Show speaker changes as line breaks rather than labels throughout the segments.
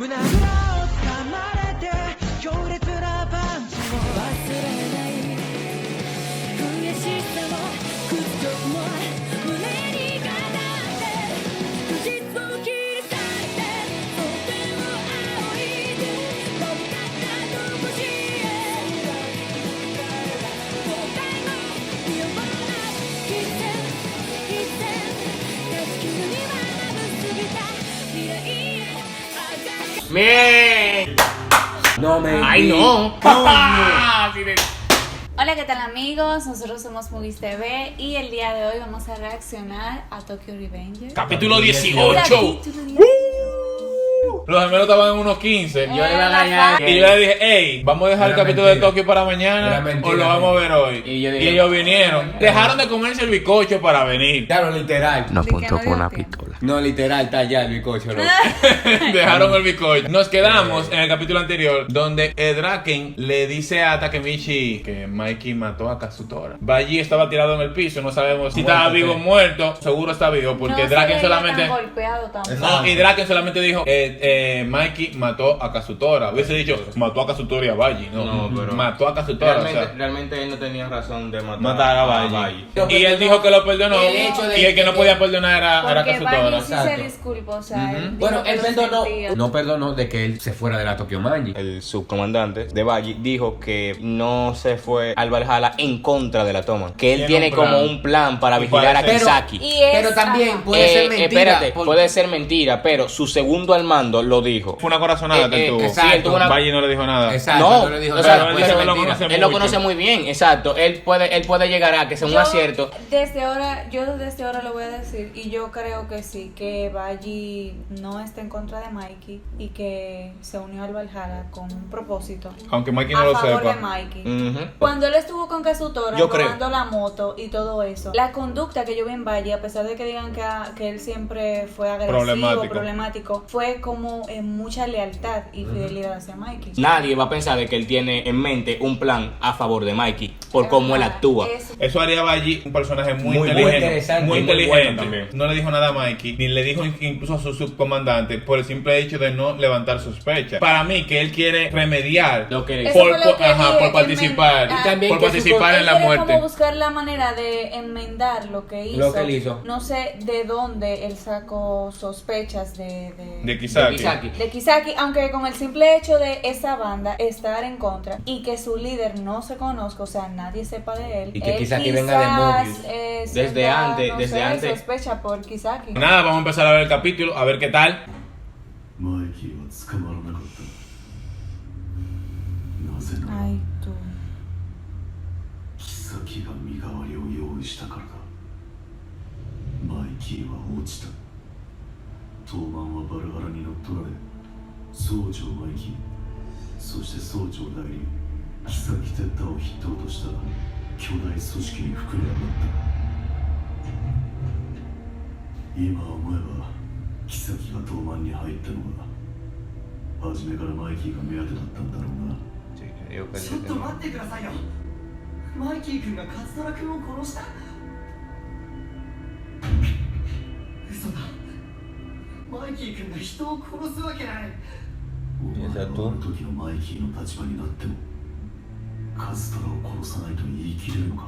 胸ぐらを掴まれて強烈なパンチを忘れない悔しさも屈辱も胸に語って不実を切り裂いて蒼天を仰いで飛び立ったとこしへ後悔も見覚えない必然立ち傷にはまぶすぎた未来へ
¡Bien!
No me.
¡Ay, no! Así de-
Hola, ¿qué tal amigos? Nosotros somos Movies TV y el día de hoy vamos a reaccionar a Tokyo Revengers.
Capítulo 18.
Capítulo 18.
Los gemelos estaban en unos 15.
Yo le iba a engañar.
Y yo le dije, hey, ¿vamos a dejar el
Era
capítulo
mentira.
de Tokio para mañana
Era mentira,
o lo vamos a ver hoy?
Y yo dije,
ellos vinieron. Dejaron de comerse el bizcocho para venir.
Claro, literal.
No apuntó con una pistola.
No, literal, está allá el bicocho, loco.
Dejaron el bizcocho. Nos quedamos en el capítulo anterior donde Draken le dice a Takemichi que Mikey mató a Kazutora. Baji estaba tirado en el piso, no sabemos si estaba vivo o muerto. Seguro está vivo porque
No
Draken
se veía
solamente...
tan golpeado tampoco.
No, y Draken solamente dijo, Mikey mató a Kazutora. Hubiese dicho, mató a Kazutora y a Baji. No,
No, pero
mató a Kazutora.
Realmente él no tenía razón de
matar a Baji.
Baji.
Y él dijo que lo perdonó.
El hecho de
y el que no
que-
podía perdonar era
Porque
Kazutora.
Baji sí se
Exacto.
disculpó, o sea, él dijo
Bueno,
que
él
lo
perdonó.
sentía.
No perdonó de que él se fuera de la Tokyo Manji.
El subcomandante de Baji dijo que no se fue al Valhalla en contra de la toma. Que él
Tiene
tiene
un plan.
como un plan para
Y
vigilar a
parece-
Kisaki.
Y es-
Pero también
ajá.
puede ser mentira.
Espérate,
porque-
puede ser mentira, pero su segundo al mando lo dijo.
Fue una corazonada que él tuvo.
exacto.
Sí, él tuvo una...
Baji no le dijo nada.
Exacto,
No,
no le dijo
o
nada,
sea,
puede
él
ser
dice que lo
mentira.
conoce
Él lo
mucho.
conoce muy bien, exacto. Él puede llegar a que sea un
Yo
acierto.
desde ahora lo voy a decir y yo creo que sí, que Baji no está en contra de Mikey y que se unió al Valhalla con un propósito
Aunque Mikey no
a
lo
favor de
sepa.
Mikey.
Ujú.
Cuando él estuvo con Kazutora
Yo creo.
robando la moto y todo eso, la conducta que yo vi en Valle, a pesar de que digan que él siempre fue agresivo, problemático, fue como mucha lealtad y fidelidad hacia Mikey.
Nadie va a pensar de que él tiene en mente un plan a favor de Mikey por cómo él actúa.
Eso haría a Baji un personaje muy
Muy
inteligente.
interesante,
Muy
muy
inteligente.
bueno también.
No le dijo nada a Mikey, ni le dijo incluso a su subcomandante por el simple hecho de no levantar sospechas. Para mí, que él quiere remediar
Lo que
Eso fue lo que dije,
por participar,
enmendar.
Y también
por
que su
participar en la
Él quiere
muerte.
como buscar la manera de enmendar lo que hizo.
Lo que él hizo.
No sé de dónde él sacó sospechas
De Kisaki.
de Kisaki, aunque con el simple hecho de esa banda estar en contra y que su líder no se conozca, o sea, nadie sepa de él.
Y que
él
Kisaki venga de Mobius.
Desde
sienta,
antes,
no
desde
sé,
antes.
sospecha por Kisaki.
Nada, vamos a empezar a ver el capítulo, a ver qué tal.
マイキーは捕まらなかったなぜなら
Ay, tú.
妃が身代わりを用意したからだマイキーは落ちた当番はバルハラに乗っ取られ総長マイキーそして総長代理妃哲太を筆頭とした巨大組織に膨れ上がった今思えば妃が当番に入ったのが初めからマイキーが目当てだったんだろうな
ちょっと待ってくださいよマイキー君がカツトラ君を殺した嘘だマイキー君が人を殺すわけない
お前があの時のマイキーの立場になってもカズトラを殺さないと言い切れるのか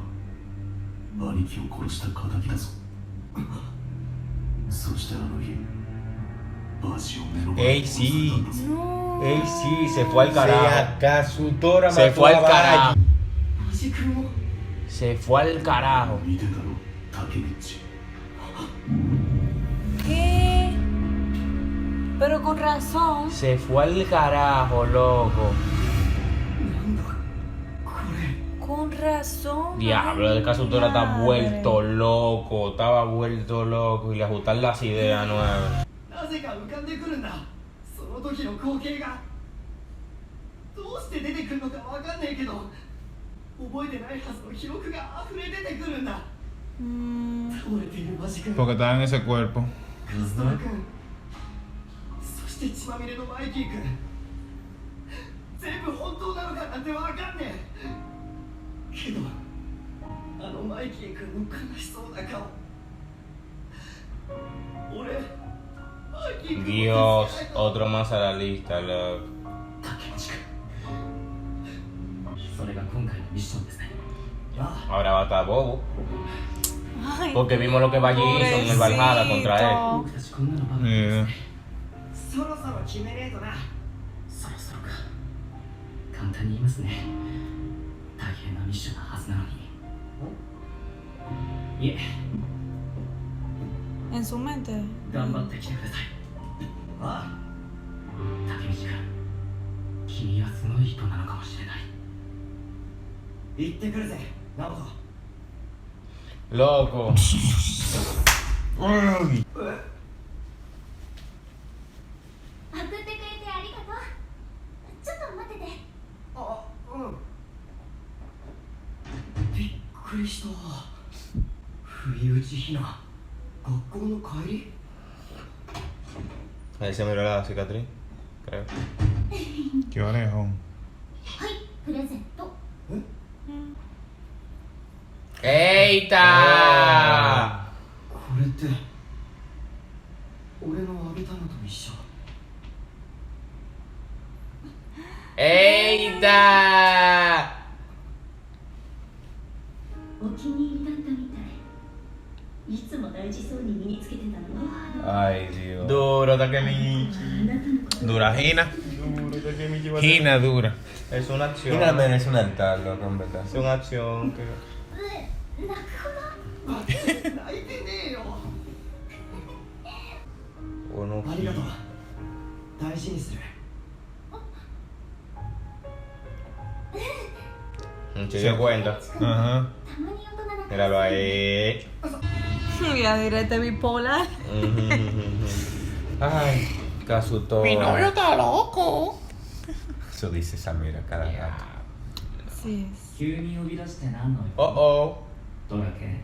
兄貴を殺した仇だぞそしてあの日バジを目の前
Ey,
に
sí.
殺されたんだぞ
Ey, sí, se fue al carajo. Kazutora
Se
mató
fue
a
al carajo.
Baji.
バジ君を
Se fue al carajo.
見てたろタケミッチ
¿Qué? Pero con razón.
Se fue al carajo, loco.
なんだこれ
Con razón.
Diablo, el Kazutora está vuelto loco. Estaba vuelto loco y le ajustan las ideas nuevas.
なぜか浮かんでくるんだその時の光景がどうして出てくるのかわかんないけど覚えてないはずの記憶が溢れ出てくるんだ 倒れているマジ君
Porque estaba en ese cuerpo.
カズトラ君そして血まみれのマイキー君全部本当なのかなんてわかんねえけどあのマイキー君の悲しそうな顔俺
Dios, otro más a la lista, loco.
竹内君それが今回のミッションですね
Ahora va a estar bobo.
Ay,
Porque vimos lo que Valle hizo en el Valhalla contra él.
僕たちこんなのばかり
Yeah.
そろそろ決めねえとなそろそろか簡単に言いますね大変なミッションなはずなのにいえ
en su mente.
頑張ってきてくださいああ竹道君君はすごい人なのかもしれない行ってくるぜ直人
Loco.
送ってくれてありがとう。ちょっと待ってて。
あうんびっくりした不意打ちひな学校の帰り
Ahí se miró la cicatriz, creo.
Qué orejón.
はい、プレゼント。
¡Eita!
これって俺のあげたのと一緒
¡Eita!
お気に入りだったみたい。いつも大事そうに身につけてたの。
Ay, Dios.
Duro, Takemichi.
あなたのこと
Dura Gina.
Duro, Takemichi.
Gina dura.
Es una acción.
Mira, merece un altar, loco, en verdad.
Es una acción que...
泣くほど。
泣いてねえよ
Uno
ありがとう大事にする
Se dio cuenta.
Ajá.
たまに大人だから
Míralo ahí.
Ya diré, te bipolar.
Ay, Kazutora.
Mi novio está loco.
Eso dice Samira cada rato.
Sí.
急に呼び出して何の
Oh, oh.
ドラケン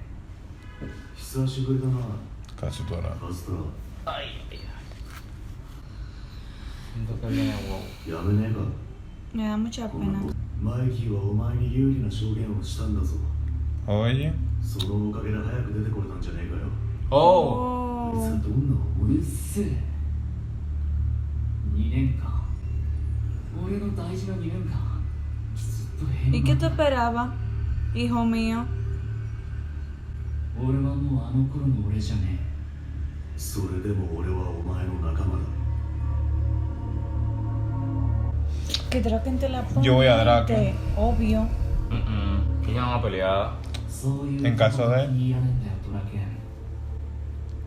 久しぶりだな
Kazutora.
カズトラ
Siento que viene wow.
やめねえか
Me da mucha
こんな
pena.
ことマイキーはお前に有利な証言をしたんだぞ
Oye.
そのおかげで早く出てこれたんじゃねえかよ
Oh.
あいつは
Oh.
どんな思いっせえ2年間俺の大事な2年間ずっと平
¿Y qué te esperaba, hijo mío?
俺はもうあの頃の俺じゃねえそれでも俺はお前の仲間だ
Que Draken te la pone.
Yo voy a Draken.
Obvio.
Ella no va a pelear.
そういう
En caso de
言いやれんだよドラケン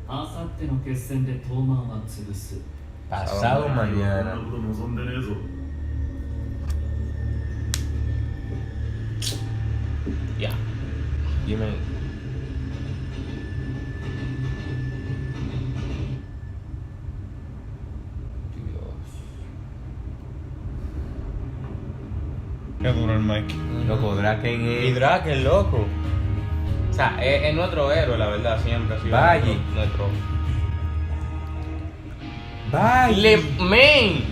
あさっての決戦でトーマンは潰す
Pasado
そんな
mañana.
こと望んでねえぞ
Ya. Dime.
Qué duro el Mike.
Loco, Draken
Y
es.
Draken, loco. O sea, es nuestro héroe, la verdad, siempre ha sido
Valle.
nuestro.
Vaya.
Le men.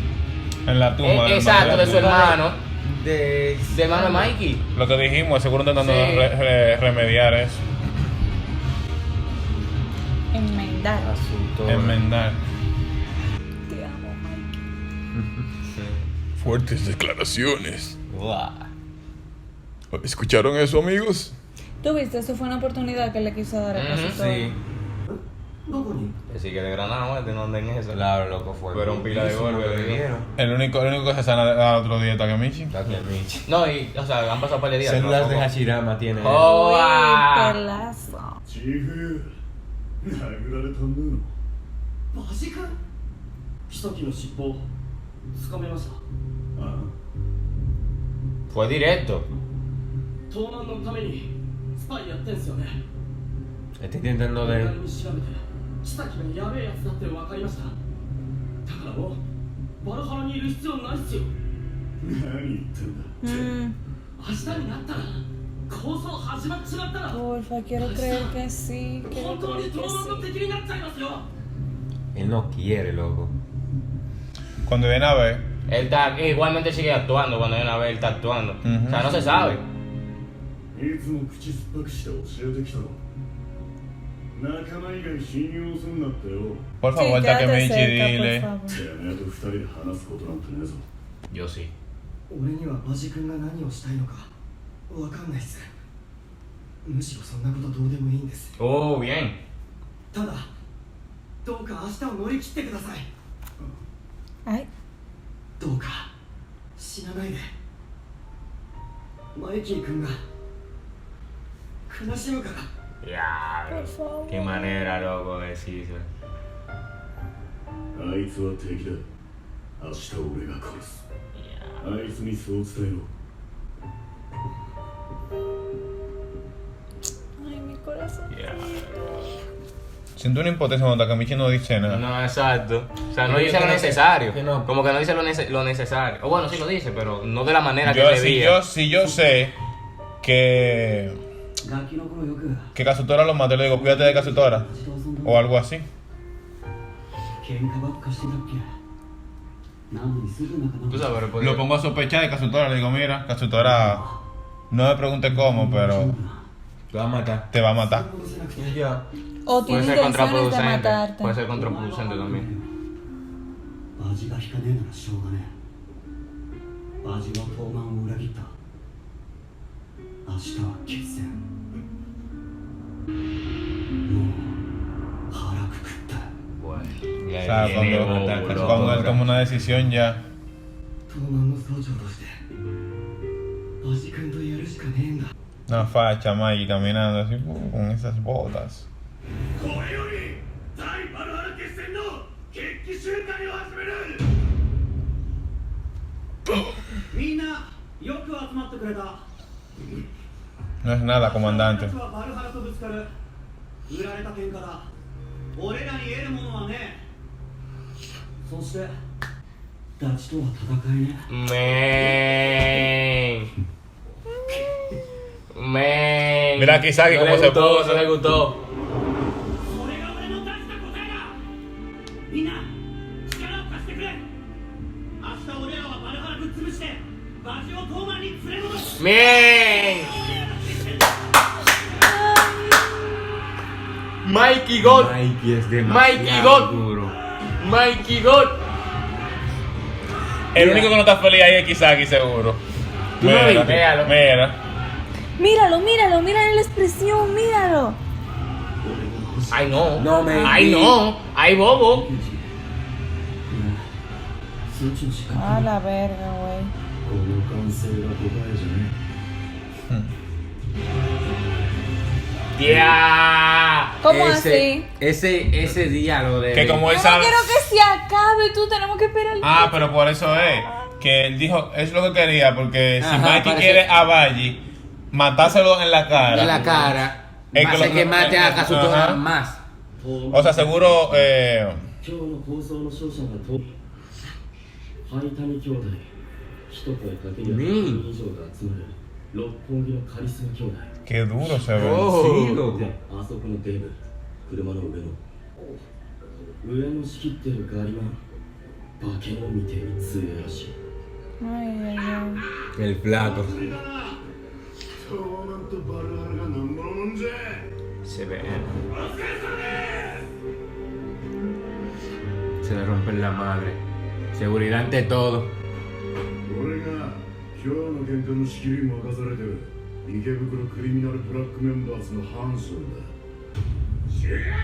En la tumba. del
Exacto,
Mike.
de su hermano.
De.
De hermano de Mikey.
Lo que dijimos, seguro intentando
Sí.
remediar eso.
Enmendar.
Kazutora.
Enmendar.
Te amo, Mike.
Fuertes declaraciones.
Buah.
¿Escucharon eso, amigos?
¿Tú viste? Eso fue una oportunidad que le quiso dar a
Ujú,
Kazutora.
Sí.
どこに
Así que de Granada, muerte, no anden en eso.
Claro, loco, fue.
Pero un pila de
buenísimo
golpe,
lo que
¿no?
dieron.
El único que se sana al otro día es Takemichi.
Takemichi.
No, y, o sea, han pasado un par de días.
Células
pero
de
poco.
Hashirama tiene.
Oh.
Uy,
¡Joa!
pelazo.
チーフ殴られたんだよマジかキサキの尻尾つかめましたああ
Fue directo.
盗難のためにスパイやってんすよね
Está intentando
俺
de.
なりに調べてキサキがやべえやつだって分かりましただからもうバルハラにいる必要ないっすよ何言ってんだ
Mm,
明日になったら構想始まっちまったら
porfa, quiero creer que sí. Quiero
本当
creer
に
que
盗難の
sí.
敵になっちゃいますよ
Él no quiere, loco.
Cuando viene a ver,
Él está, igualmente sigue actuando cuando hay una vez él está actuando.
Ujú.
O sea, no se sabe.
いつも口酸っぱくして教えてきたろ仲間以外信用すんなってよ。
Por
Sí,
favor,
quédate
Takemichi,
cerca, por
dile.
favor.
てめえと二人で話すことなんてねえぞ。
Yo sí.
俺にはバジ君が何をしたいのかわかんないっす。むしろそんなことどうでもいいんです。
Oh, bien.
ただどうか明日を乗り切ってください。
Ay,
どうか死なないで。マイキー君が悲しむから。
Diablo.
por favor.
Qué manera, loco, de decirse.
あいつは敵だ。明日俺が殺す。あいつにそう伝えろ。
Ay, mi corazón.
Siento una impotencia cuando Takemichi no dice nada.
No, exacto. O sea, no
Pero yo
dice lo
creo
necesario.
que no.
Como que no dice lo necesario. O bueno, sí lo dice, pero no de la manera que
Si
debía.
yo sé que
ガキの頃よく
Kazutora lo mata, le digo, cuídate de Kazutora.
自動遊んだ
O algo así.
喧嘩ばっかしてたっけ。なのにすぐ仲直
Tú
り。
sabes, pero
Lo pongo a sospechar de Kazutora, le digo, mira, Kazutora, no me preguntes cómo, pero
Te va a matar.
te va a matar.
戻せなくて
Y ya.
O
puede
tiene
ser
intenciones de
contraproducente.
matarte.
Puede ser contraproducente también.
バジが引かねえならしょうがねえ。バジは東満を裏切った。明日は決戦。もう腹くくった。
Bueno.
O sea, cuando él toma una decisión ya.
東満の総長としてバジ君とやるしかねえんだ。
Una facha, Maggie, caminando así, con esas botas.
これより大バルハラ決戦の決起集会を始める。
みんなよく集まってくれた。
No es nada,
俺
comandante.
たちはバルハラとぶつかる。売られた喧嘩だ。俺らに得るものはねえ。そしてダチとは戦えね
Man. Man.
Mira a Kisagi
no
cómo
le
se
gustó,
puso.
no le gustó.
それが俺の出した答えだ。みんな力を貸してくれ。明日俺らはバルハラぶっ潰してバジを東満に連れ戻す。
Man. Mikey God.
Mikey es demasiado
Mikey God.
duro.
Mikey God.
El único que no está feliz ahí es Kisagi, seguro.
Tú no
Mira,
viste, véalo.
mira.
Míralo, míralo, míralo la expresión, míralo.
Ay no.
No, man.
Ay no. Ay bobo.
数値の時間。
A la verga, güey.
この歓声が答えじゃね
Yeah.
¿Cómo así?
Ese diálogo de.
Que como él
Yo no
sabe.
quiero que se acabe, tú tenemos que esperar.
Ah, pero por eso es. Que él dijo, es lo que quería, porque si
Ajá,
Mikey
parece-
quiere a Baji, matárselo en la cara.
En la cara.
Es
Va a
que
hacer
lo-
que mate a Kazutora
Ajá.
más.
O sea, seguro.
今日の放送の勝者がと灰谷兄弟。一声かけりゃ100人以上が集まる六本木のカリスマ兄弟。
Qué duro se ve.
Oh.
Sí, loco.
で、あそこのデブ、車の上の上の仕切ってるガリマン、化け物みてえに強いらしい。
Ay, ay, ay.
El flaco.
え。東満とバルハラがなんぼのもんじゃ。
Se ve.
Se le rompe la madre. Seguridad ante todo.
俺が今日の喧嘩の仕切り任されてる池袋クリミナルブラックメンバーズのハンソンだ。主役だな。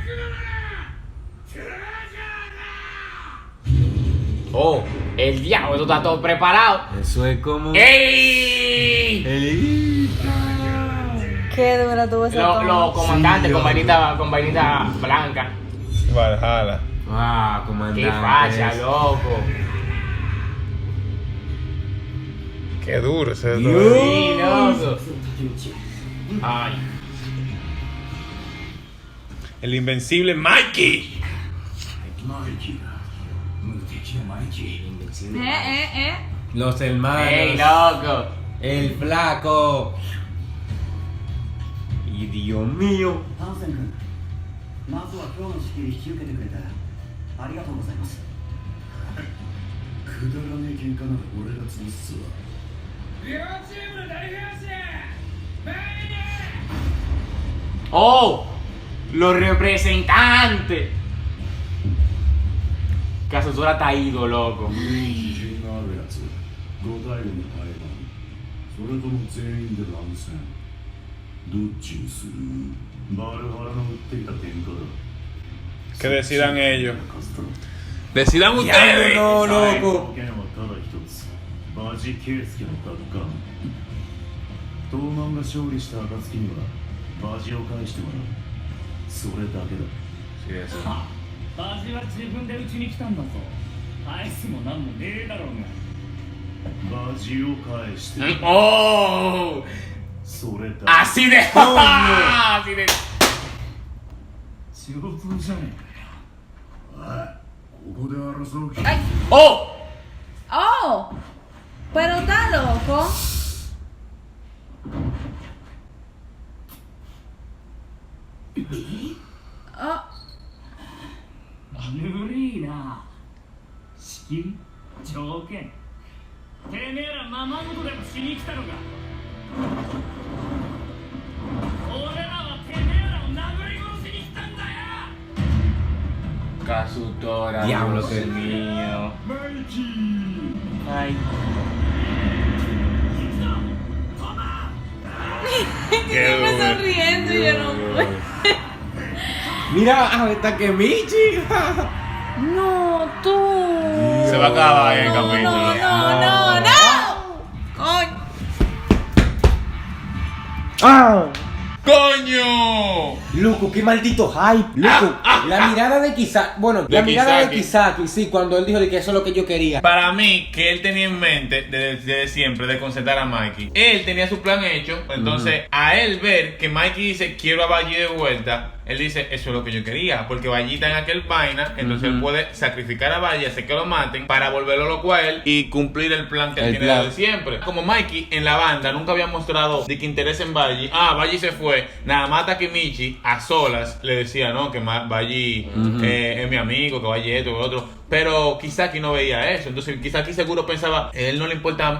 トゥージャーだ。
Oh, el diablo, esto está todo preparado.
Eso es como.
¡Ey!
Qué dura tuvo esa
Los
toma.
comandantes
Sí,
con vainita blanca.
Valhalla.
Ah, comandante.
Qué facha, loco.
Qué duro se ve.
Dios.
todo.
Sí, loco.
その竹内、
Ay.
El invencible Mikey.
マイキーだ。無敵のマイキー。
Los hermanos.
¡Ey, loco!
El flaco. Y Dios mío.
ハンセン君、まずは今日の仕切り引き受けてくれてありがとうございます。
くだらねえ喧嘩なら俺が潰すわ。
¡Oh! Los representantes. Kazutora está ido, loco.
自信があるやつ5対5の対談それとも全員で乱戦どっちにするバルハラの打ってきた喧嘩だ
Que decidan ellos.
勝つだろ
Decidan ustedes.
No,
条
loco.
件はただ一つバジケイスケの奪還東満が勝利した暁にはバジを返してもらうそれだけだ
Sí, eso.
バジは自分でうちに来たんだぞ返すもなんもねえだろうが
バジを返して
¡Oh!
それだ
Así de. Así de.
仕事じゃねえかよおいここで争う気
¡Oh!
¡Oh! Pero está loco. Oh,
ぬるいな仕切り条件てめえらままごとでもしに来たのか俺らはてめえらを殴り殺しに来たんだよ
Kazutora.
Diablo,
Dios
qué
mío.
マイキー
Ay.
Qué
me
duro.
sonriendo y yo no puedo.
Mira, Takemichi.
No, tú.
Se va a acabar el
No,
capítulo.
no, no. Coño.
¡Ah!
¡Coño!
Loco, qué maldito hype. Loco, la mirada de Kisaki. Bueno, la mirada de Kisaki, sí, cuando él dijo de que eso es lo que yo quería.
Para mí, que él tenía en mente desde siempre de concentrar a Mikey. Él tenía su plan hecho. Entonces, a él ver que Mikey dice quiero a Baji de vuelta, él dice eso es lo que yo quería. Porque Baji está en aquel vaina. Entonces él puede sacrificar a Baji, hacer que lo maten para volverlo loco a él y cumplir el plan que él tiene desde siempre. Como Mikey en la banda nunca había mostrado de que interés en Baji. Baji se fue. Nada más Takemichi a solas le decía no que Baji es mi amigo, que Baji esto, que lo otro. Pero Kisaki no veía eso. Entonces Kisaki seguro pensaba, a él no le importa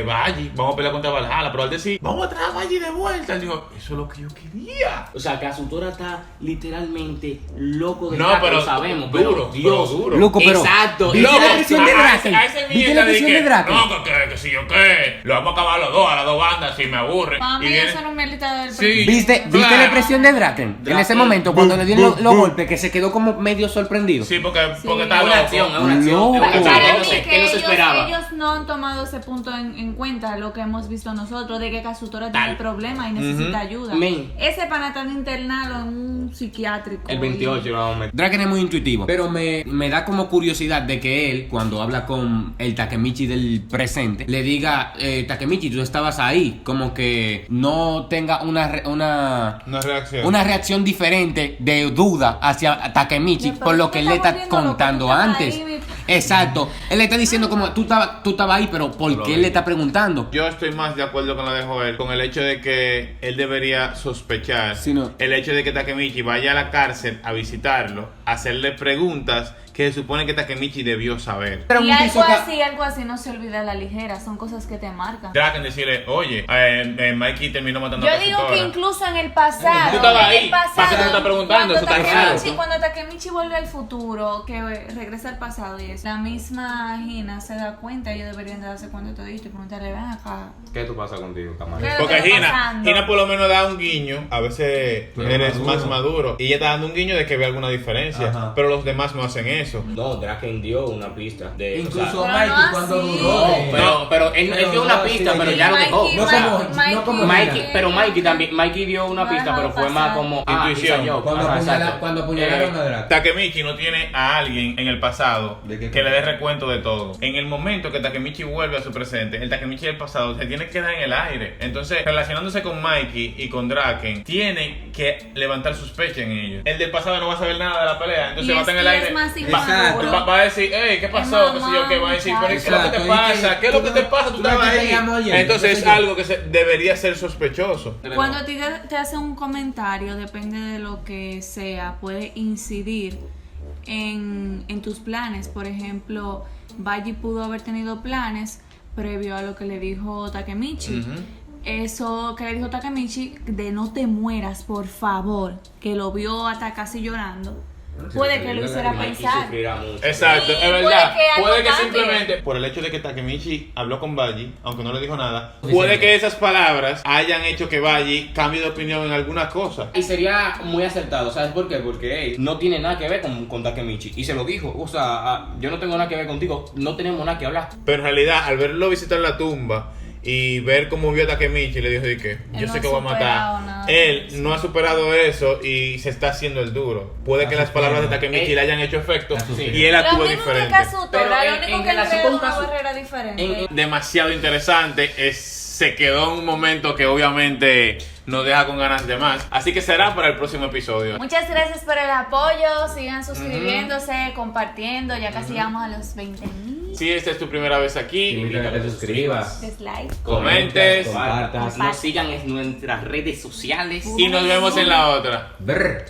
Baji, vamos a pelear contra Valhalla. Pero al decir, vamos a traer a Baji de vuelta, él dijo, eso es lo que yo quería.
O sea, Kazutora está literalmente loco de
No,
Draken,
pero
lo sabemos,
duro,
pero Dios,
pero duro.
Loco, pero exacto.
Loco,
¿Viste la presión de Draken?
a ese
¿Viste la presión de Draken?
No, que si yo qué, lo vamos a acabar los dos, a las dos bandas, si me aburre.
Para mí
Y viene-
eso era un mierdita del
Sí.
¿Viste
Claro.
la presión de Draken? En ese momento, cuando le dieron los golpes, que se quedó como medio sorprendido.
Sí, porque está
Es una
loco.
acción, es una acción.
Loco.
Es una acción.
Para
Él
mí
no se-
que
él no se esperaba.
ellos no han tomado ese punto en cuenta, lo que hemos visto nosotros, de que Kazutora tiene problema y necesita ayuda.
Men.
Ese pana está internado en un psiquiátrico.
El 28 lo vamos a meter. Draken es muy intuitivo, pero me da como curiosidad de que él, cuando habla con el Takemichi del presente, le diga, Takemichi, tú estabas ahí, como que no tenga una
reacción.
una reacción diferente de duda hacia Takemichi por lo que él le está contando antes. Exacto. Él le está diciendo como tú estabas ahí, pero ¿por qué él le está preguntando?
Yo estoy más de acuerdo con lo de Joel, con el hecho de que él debería sospechar
Sí, no.
el hecho de que Takemichi vaya a la cárcel a visitarlo, hacerle preguntas que se supone que Takemichi debió saber.
Pero
Y
un piso
algo así no se olvida a la ligera, son cosas que te marcan.
Draken decirle, oye, Mikey terminó matando
Yo
a
digo
Kazutora.
que incluso en el pasado,
Tú estabas
en el
ahí, ¿para qué tú me estás preguntando? Eso está claro.
Cuando Takemichi vuelve al futuro, que regresa al pasado y es la misma Hina se da cuenta, ellos deberían de darse cuenta de todo esto y preguntarle, ven acá.
¿Qué tú pasa contigo,
¿Qué
camarada?
es lo
Porque
que está
Hina
pasando?
por lo menos da un guiño, a veces
Pero
eres
maduro.
más maduro. Y ella está dando un guiño de que ve alguna diferencia,
Ajá.
pero los demás no hacen eso.
No, Draken dio una pista de
Incluso
Pero
Mikey
no
cuando
así.
dudó de-
pero él dio una pista, pero ya lo dejó.
No como
Mikey también, Mikey dio una
No
pista,
dejaba
pero fue
pasar.
más como
Intuición.
quizá yo.
Cuando
Ajá, exacto.
apuñalaron a Draken.
Takemichi no tiene a alguien en el pasado
¿De qué
que le
cosa?
dé recuento de todo. En el momento que Takemichi vuelve a su presente, el Takemichi del pasado se tiene que quedar en el aire. Entonces, relacionándose con Mikey y con Draken, tiene que levantar sospecha en ellos. El del pasado no va a saber nada de la pelea, entonces
Y
va a estar en el
es
aire.
más
Exacto.
inmaduro.
Va a decir, hey, ¿qué pasó? ¿Qué sé yo qué? Va a decir, pero ¿qué es lo que te
Exacto,
pasa? ¿Qué es lo que te pasa? Tú
tú no
estabas
te
ahí.
llamo ayer,
Entonces es
entonces yo-
algo que debería ser sospechoso.
Cuando a ti te hace un comentario, depende de lo que sea, puede incidir en tus planes. Por ejemplo, Baji pudo haber tenido planes previo a lo que le dijo Takemichi. eso que le dijo Takemichi de no te mueras, por favor, que lo vio hasta casi llorando, puede que lo hiciera pensar.
Exacto,
Sí,
es verdad.
algo
Puede que
cambie.
simplemente por el hecho de que Takemichi habló con Baji, aunque no le dijo nada, puede que esas palabras hayan hecho que Baji cambie de opinión en algunas cosas.
Y sería muy acertado, ¿sabes por qué? Porque él no tiene nada que ver con Takemichi. Y se lo dijo, o sea, yo no tengo nada que ver contigo, no tenemos nada que hablar.
Pero en realidad, al verlo visitar la tumba y ver cómo vio a Takemichi, le dijo de que yo
no
sé
ha
que voy a
superado
matar.
nada.
Él no ha superado eso y se está haciendo el duro. Puede que las palabras de Takemichi le hayan hecho efecto y él
Lo
actúe
mismo que
diferente.
Kazuto,
Pero
era lo
en
único que
el
él
asunto
creó
de
una
Kazuto-
barrera diferente.
Demasiado interesante. Se quedó en un momento que obviamente nos deja con ganas de más. Así que será para el próximo episodio.
Muchas gracias por el apoyo, sigan suscribiéndose, compartiendo, ya casi llegamos a los 20,000.
Si esta es tu primera vez aquí,
Invita a que te suscribas.
Dislike.
comentes
Compartas.
Nos sigan en nuestras redes sociales.
y nos vemos en la otra.
Brr.